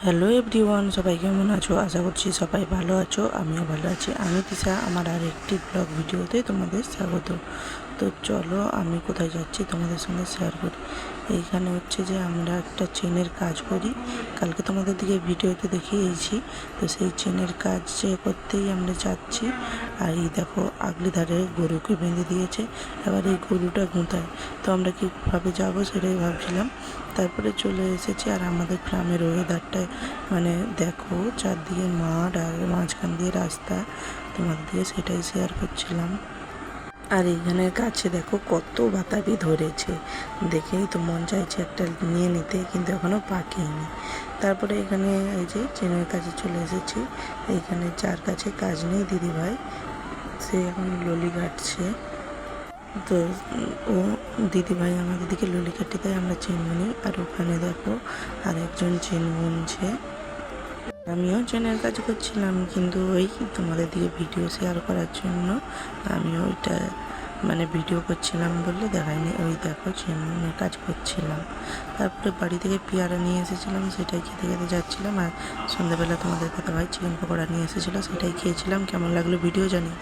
Hello everyone, সবাই কেমন আছো? আশা করছি সবাই ভালো আছো। আমিও ভালো আছি। আমি তিশা, আমার আর একটি ব্লগ ভিডিওতে তোমাদের স্বাগত। তো চলো আমি কোথায় যাচ্ছি তোমাদের সঙ্গে শেয়ার করি। এইখানে হচ্ছে যে আমরা একটা চেনের কাজ করি, কালকে তোমাদের দিকে ভিডিওতে দেখিয়েছি। তো সেই চেনের কাজ করতেই আমরা যাচ্ছি। আর এই দেখো আগলি ধারে গরুকে বেঁধে দিয়েছে, এবার এই গরুটা গুঁতায়। তো আমরা কীভাবে যাবো সেটাই ভাবছিলাম। তারপরে চলে এসেছি। আর আমাদের গ্রামের ওয়েদারটায় মানে দেখো চারদিকে মাঠ আর মাঝখান দিয়ে রাস্তা, তোমাদের দিয়ে সেটাই শেয়ার করছিলাম। আর এইখানের গাছে দেখো কত বাতাবি ধরেছে, দেখেই তো মন চাইছে একটা নিয়ে নিতে, কিন্তু এখনও পাকেনি। তারপরে এখানে এই যে চেনের কাছে চলে এসেছি। এইখানে যার কাছে কাজ নেই দিদিভাই, সে এখন ললি কাটছে। তো ও দিদিভাই আমাদের দিকে ললি কাটতে দেয়, আমরা চেন বুনি। আর ওখানে দেখো আর একজন চেন বুনছে। আমিও চেনের কাজ করছিলাম, কিন্তু ওই তোমাদের দিকে ভিডিও শেয়ার করার জন্য আমি ওইটা মানে ভিডিও করছিলাম বললে দেখায়নি। ওই দেখো চেনের কাজ করছিলাম। তারপরে বাড়ি থেকে পেয়ারা নিয়ে এসেছিলাম, সেটাই খেতে খেতে যাচ্ছিলাম। আর সন্ধ্যাবেলা তোমাদের দাদাভাই চিকেন পকোড়া নিয়ে এসেছিলো, সেটাই খেয়েছিলাম। কেমন লাগলো ভিডিও জানি।